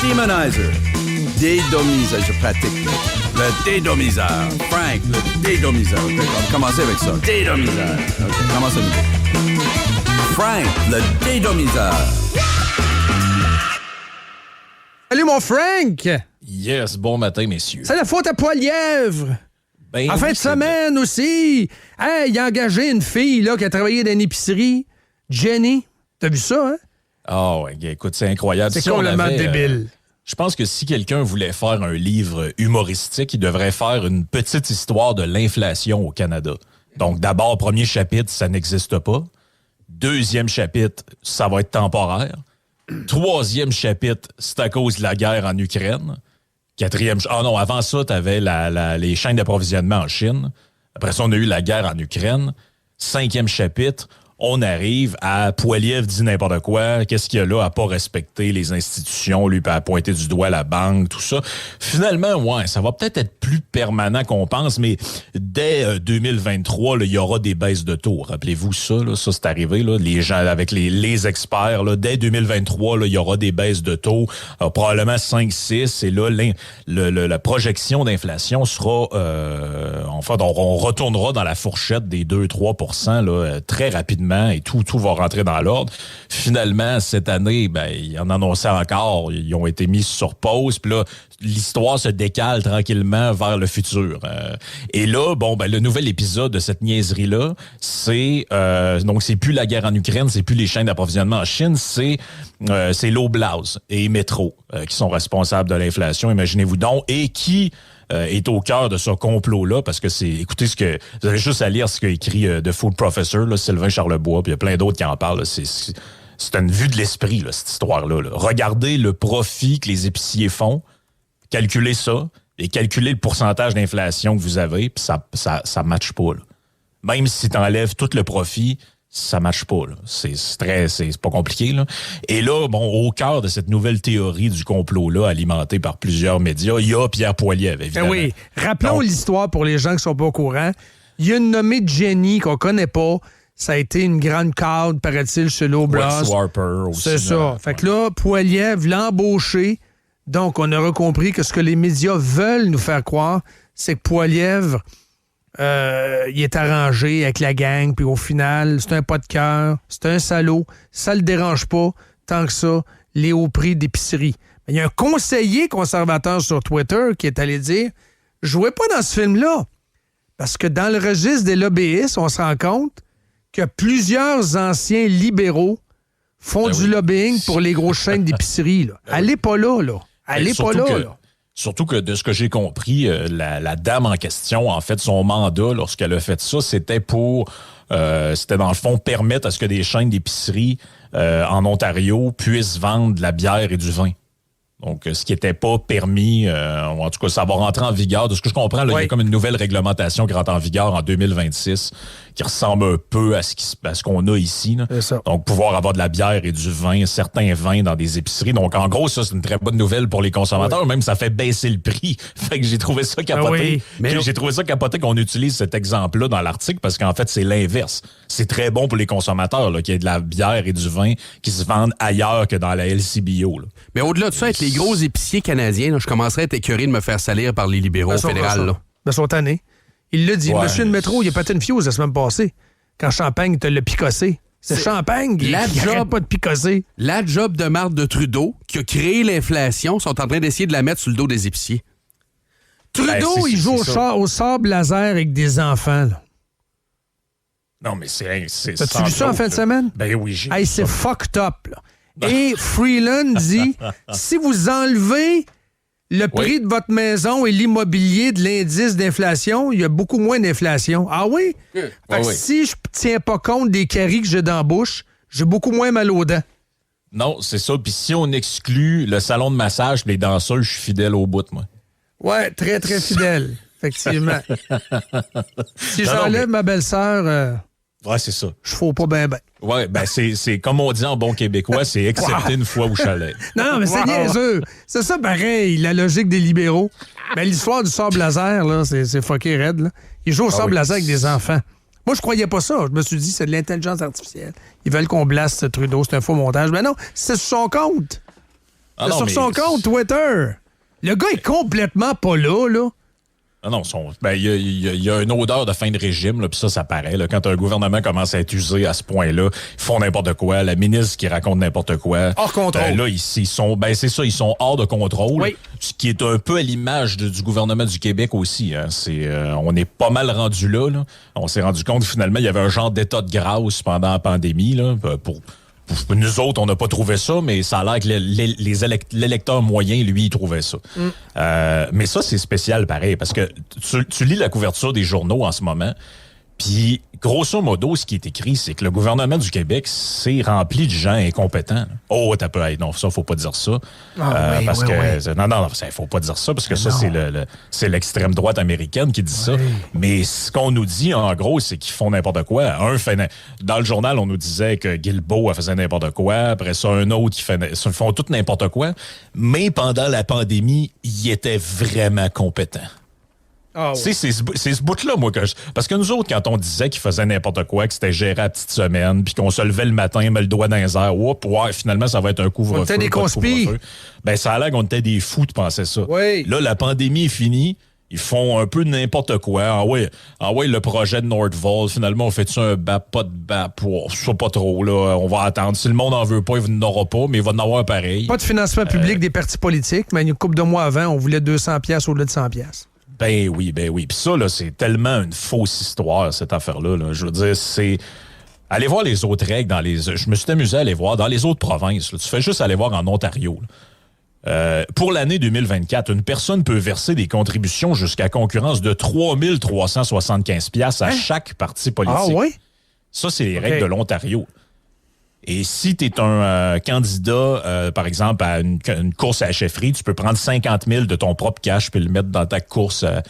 demonizer. Dédomiseur, je pratique. Le dédomiseur. Frank, le dédomiseur. OK, on va commencer avec ça. Dédomiseur. OK, commence à nouveau. Frank, le dédomiseur. Salut, mon Frank! Yes, bon matin, messieurs. C'est la faute à Poilièvre! Ben, en fin de semaine aussi! Hey, il a engagé une fille là, qui a travaillé dans une épicerie. Jenny. T'as vu ça, hein? Ah ouais, écoute, c'est incroyable. C'est complètement débile. Je pense que si quelqu'un voulait faire un livre humoristique, il devrait faire une petite histoire de l'inflation au Canada. Donc, d'abord, premier chapitre, ça n'existe pas. Deuxième chapitre, ça va être temporaire. Troisième chapitre, c'est à cause de la guerre en Ukraine. Quatrième... Ah non, avant ça, t'avais les chaînes d'approvisionnement en Chine. Après ça, on a eu la guerre en Ukraine. Cinquième chapitre, on arrive à Poilievre dit n'importe quoi. Qu'est-ce qu'il y a là à pas respecter les institutions, lui, à pointer du doigt la banque, tout ça. Finalement, ouais, ça va peut-être être plus permanent qu'on pense, mais dès 2023, il y aura des baisses de taux. Rappelez-vous ça, là, ça c'est arrivé, là, les gens avec les experts. Là, dès 2023, il y aura des baisses de taux, probablement 5-6, et là, la projection d'inflation sera, enfin, on retournera dans la fourchette des 2-3% là, très rapidement. Et tout va rentrer dans l'ordre. Finalement, cette année, ben, ils en annonçaient encore. Ils ont été mis sur pause. Puis là, l'histoire se décale tranquillement vers le futur. Et là, bon, ben, le nouvel épisode de cette niaiserie-là, c'est donc c'est plus la guerre en Ukraine, c'est plus les chaînes d'approvisionnement en Chine, c'est l'Oblast et Métro qui sont responsables de l'inflation, imaginez-vous donc, et qui est au cœur de ce complot-là, parce que écoutez vous avez juste à lire ce qu'a écrit The Food Professor, là, Sylvain Charlebois, puis il y a plein d'autres qui en parlent, là. C'est une vue de l'esprit, là, cette histoire-là, là. Regardez le profit que les épiciers font, calculez ça, et calculez le pourcentage d'inflation que vous avez, puis ça matche pas, là. Même si tu enlèves tout le profit, ça marche pas, là. C'est pas compliqué, là. Et là, bon, au cœur de cette nouvelle théorie du complot-là, alimentée par plusieurs médias, il y a Pierre Poilievre, évidemment. Oui. Rappelons l'histoire pour les gens qui sont pas au courant. Il y a une nommée Jenny qu'on connaît pas. Ça a été une grande cadre, paraît-il, chez l'Oblast. Wes Warper aussi. C'est ça. Fait que là, Poilievre l'a embauché. Donc, on aura compris que ce que les médias veulent nous faire croire, c'est que Poilievre... il est arrangé avec la gang, puis au final, c'est un pas de cœur, c'est un salaud, ça le dérange pas, tant que ça, les hauts prix d'épicerie. Mais il y a un conseiller conservateur sur Twitter qui est allé dire « Jouez pas dans ce film-là », parce que dans le registre des lobbyistes, on se rend compte que plusieurs anciens libéraux font du lobbying pour les grosses chaînes d'épicerie. Là. Allez pas là, là. Allez pas là, là. Surtout que de ce que j'ai compris, la dame en question, en fait, son mandat, lorsqu'elle a fait ça, c'était pour, c'était dans le fond, permettre à ce que des chaînes d'épicerie en Ontario puissent vendre de la bière et du vin. Donc, ce qui n'était pas permis, en tout cas, ça va rentrer en vigueur. De ce que je comprends, là, il y a comme une nouvelle réglementation qui rentre en vigueur en 2026 qui ressemble un peu à ce qu'on a ici. Là. Donc, pouvoir avoir de la bière et du vin, certains vins dans des épiceries. Donc, en gros, ça, c'est une très bonne nouvelle pour les consommateurs. Oui. Même, ça fait baisser le prix. Fait que j'ai trouvé ça capoté. J'ai trouvé ça capoté qu'on utilise cet exemple-là dans l'article parce qu'en fait, c'est l'inverse. C'est très bon pour les consommateurs qu'il y ait de la bière et du vin qui se vendent ailleurs que dans la LCBO. Là. Mais au-delà de ça, avec les gros épiciers canadiens, là, je commencerais à être écœuré de me faire salir par les libéraux fédéraux. Ben, sont tannés. Il l'a dit. Ouais. Monsieur le métro, il a pété une fuse la semaine passée. Quand Champagne te l'a picossé. C'est Champagne qui n'arrête pas de picosser. La job de marde de Trudeau, qui a créé l'inflation, sont en train d'essayer de la mettre sur le dos des épiciers. Trudeau, il joue au sable laser avec des enfants. Là. Non, mais c'est T'as-tu vu ça en fin de semaine? Ben oui, j'ai hey, c'est fucked up. Là. Et Freeland dit, si vous enlevez le prix de votre maison et l'immobilier de l'indice d'inflation, il y a beaucoup moins d'inflation. Ah oui? Fait que si je tiens pas compte des caries que j'ai dans la bouche, j'ai beaucoup moins mal aux dents. Non, c'est ça. Puis si on exclut le salon de massage et les danseuses, je suis fidèle au bout, moi. Ouais, très, très fidèle. Effectivement. Si j'enlève ma belle-sœur... ouais, c'est ça. Je fous pas ben. Ouais, ben c'est comme on dit en bon québécois, c'est excepté une fois au chalet. Non, mais c'est niaiseux. C'est ça pareil, la logique des libéraux. Mais l'histoire du sable laser, là, c'est fucké raide. Là. Ils jouent au sable laser avec des enfants. Moi, je croyais pas ça. Je me suis dit, c'est de l'intelligence artificielle. Ils veulent qu'on blaste Trudeau, c'est un faux montage. Mais non, c'est sur son compte. Ah C'est non, sur mais- son compte Twitter. Le gars est complètement pas là, là. Ah non, il y a une odeur de fin de régime, là, puis ça paraît. Là, quand un gouvernement commence à être usé à ce point-là, ils font n'importe quoi. La ministre qui raconte n'importe quoi. Hors contrôle. Là, ils sont hors de contrôle. Oui. Ce qui est un peu à l'image du gouvernement du Québec aussi. Hein. On est pas mal rendu là. On s'est rendu compte que finalement, il y avait un genre d'état de grâce pendant la pandémie. Là, pour nous autres, on n'a pas trouvé ça, mais ça a l'air que l'électeur moyen, lui, il trouvait ça. Mais ça, c'est spécial pareil, parce que tu lis la couverture des journaux en ce moment, puis grosso modo, ce qui est écrit, c'est que le gouvernement du Québec, c'est rempli de gens incompétents. Là. Oh, t'as peu, non, ça, faut pas dire ça. Parce que non, faut pas dire ça, parce que ça, c'est l'extrême droite américaine qui dit ça. Mais ce qu'on nous dit, en gros, c'est qu'ils font n'importe quoi. Dans le journal, on nous disait que Guilbeault faisait n'importe quoi. Après ça, un autre, ils font tout n'importe quoi. Mais pendant la pandémie, ils étaient vraiment compétents. Ah, C'est ce bout-là, moi, parce que nous autres, quand on disait qu'ils faisaient n'importe quoi, que c'était géré à petite semaine, puis qu'on se levait le matin, met le doigt dans les airs, finalement, ça va être un couvre-feu. On était des conspis. Ben, ça a l'air qu'on était des fous de penser ça. Oui. Là, la pandémie est finie. Ils font un peu n'importe quoi. Ah ouais, le projet de Nordvolt, finalement, on fait-tu un BAP, pas de BAP? Je sais pas trop, là. On va attendre. Si le monde en veut pas, il n'en aura pas, mais il va en avoir pareil. Pas de financement public des partis politiques, mais une couple de mois avant, on voulait 200$ au-delà de 100$. Ben oui. Puis ça, là, c'est tellement une fausse histoire, cette affaire-là. Là. Je veux dire, c'est... Allez voir les autres règles dans les... Je me suis amusé à aller voir dans les autres provinces. Là. Tu fais juste aller voir en Ontario. Pour l'année 2024, une personne peut verser des contributions jusqu'à concurrence de 3 375$ à chaque parti politique. Ah oui? Ça, c'est les règles de l'Ontario. Et si tu es un candidat, par exemple, à une course à la chefferie, tu peux prendre 50 000 de ton propre cash puis le mettre dans ta course à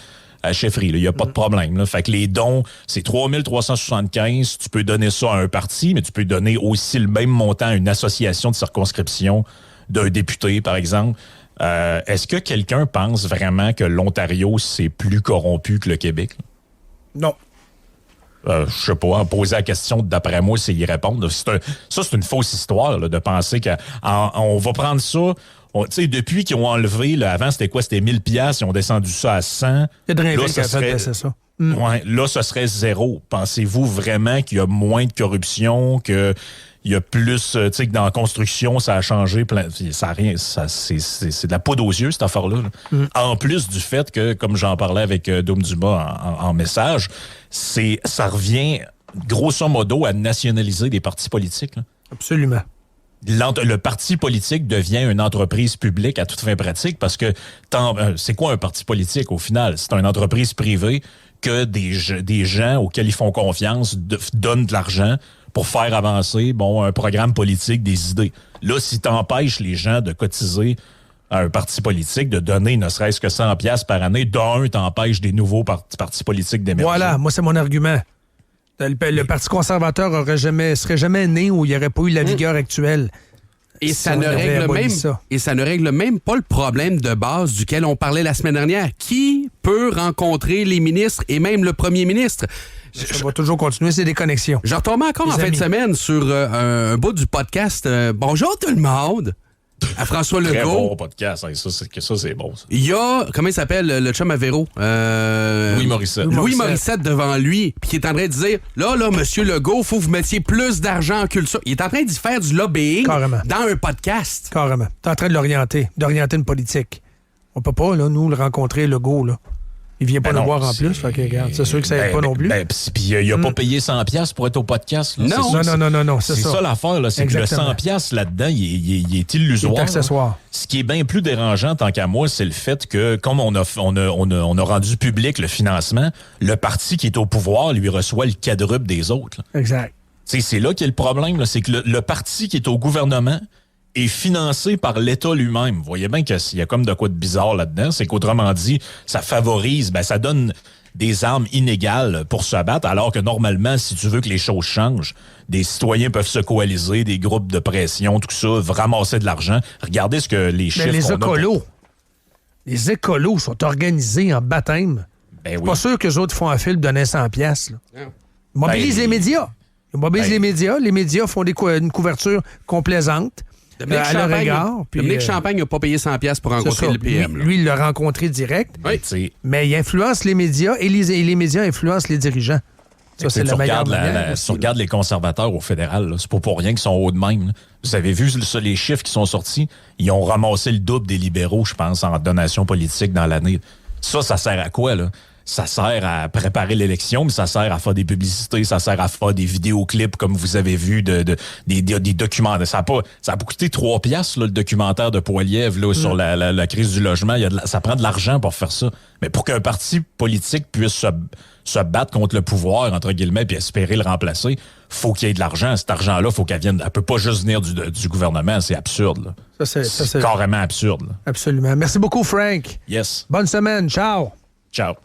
la chefferie. Il n'y a pas de problème. Là. Fait que les dons, c'est 3 375. Tu peux donner ça à un parti, mais tu peux donner aussi le même montant à une association de circonscription d'un député, par exemple. Est-ce que quelqu'un pense vraiment que l'Ontario, c'est plus corrompu que le Québec? Non. Je sais pas, poser la question, d'après moi, c'est y répondre. C'est une fausse histoire là, de penser qu'on va prendre ça. Tu sais, depuis qu'ils ont enlevé, là, avant, c'était quoi? C'était 1000$, ils ont descendu ça à 100. Il y a de rien qui a fait baisser ça. Ouais, là, ce serait 0. Pensez-vous vraiment qu'il y a moins de corruption, qu'il y a plus, tu sais, que dans la construction, ça a changé plein. Ça a rien. C'est de la poudre aux yeux, cette affaire-là. Là. En plus du fait que, comme j'en parlais avec Dom Dumas en message, ça revient grosso modo à nationaliser des partis politiques. Là. Absolument. Le parti politique devient une entreprise publique à toute fin pratique parce que c'est quoi un parti politique au final? C'est une entreprise privée que des gens auxquels ils font confiance donnent de l'argent pour faire avancer un programme politique, des idées. Là, si tu empêches les gens de cotiser à un parti politique, de donner ne serait-ce que 100$ par année, t'empêches des nouveaux partis politiques d'émerger. Voilà, moi, c'est mon argument. Le Parti conservateur serait jamais né où il n'y aurait pas eu la vigueur actuelle. Et ça ne règle même pas le problème de base duquel on parlait la semaine dernière. Qui peut rencontrer les ministres et même le premier ministre? Ça va toujours continuer, c'est des connexions. Je retombais encore en fin de semaine sur un bout du podcast Bonjour tout le monde à François Legault. Très bon podcast, hein, ça c'est bon. Ça. Il y a, comment il s'appelle, le chum à Véro? Louis Morissette. Louis Morissette devant lui, puis qui est en train de dire, là, monsieur Legault, faut que vous mettiez plus d'argent en culture. Il est en train d'y faire du lobbying dans un podcast. Carrément. T'es en train d'orienter une politique. On peut pas, là, nous, le rencontrer, Legault, là. Il vient pas nous voir en plus, fait que regarde, c'est sûr que ça aide pas non plus. Puis il a pas payé 100$ pour être au podcast. Là. Non, c'est ça. C'est ça l'affaire, là, c'est que le 100$ là-dedans, il est illusoire. Il est accessoire. Ce qui est bien plus dérangeant, tant qu'à moi, c'est le fait que, comme on a rendu public le financement, le parti qui est au pouvoir lui reçoit le quadruple des autres. Là. Exact. C'est là qu'il y a le problème, là, c'est que le parti qui est au gouvernement est financé par l'État lui-même. Vous voyez bien qu'il y a comme de quoi de bizarre là-dedans. C'est qu'autrement dit, ça favorise, ça donne des armes inégales pour se battre, alors que normalement, si tu veux que les choses changent, des citoyens peuvent se coaliser, des groupes de pression, tout ça, ramasser de l'argent. Regardez ce que les chiffres... Les écolos sont organisés en baptême. Je suis pas sûr qu'eux autres font un film de donner 100$. Ils mobilisent les médias. Ils mobilisent les médias. Les médias font une couverture complaisante. Dominique Champagne n'a pas payé 100$ pour rencontrer le PM. Lui, il l'a rencontré direct. Oui. Mais il influence les médias et les médias influencent les dirigeants. Ça, c'est la meilleure manière. Si on regarde les conservateurs au fédéral, là, c'est pas pour rien qu'ils sont hauts de même. Là. Vous avez vu les chiffres qui sont sortis? Ils ont ramassé le double des libéraux, je pense, en donation politique dans l'année. Ça sert à quoi, là? Ça sert à préparer l'élection, mais ça sert à faire des publicités, ça sert à faire des vidéoclips, comme vous avez vu, des documents. Ça a coûté 3$, là, le documentaire de Poilievre là, sur la crise du logement. Ça prend de l'argent pour faire ça. Mais pour qu'un parti politique puisse se battre contre le pouvoir, entre guillemets, puis espérer le remplacer, faut qu'il y ait de l'argent. Cet argent-là, faut qu'elle vienne. Elle peut pas juste venir du gouvernement. C'est absurde. Là. C'est carrément absurde. Là. Absolument. Merci beaucoup, Frank. Yes. Bonne semaine. Ciao. Ciao.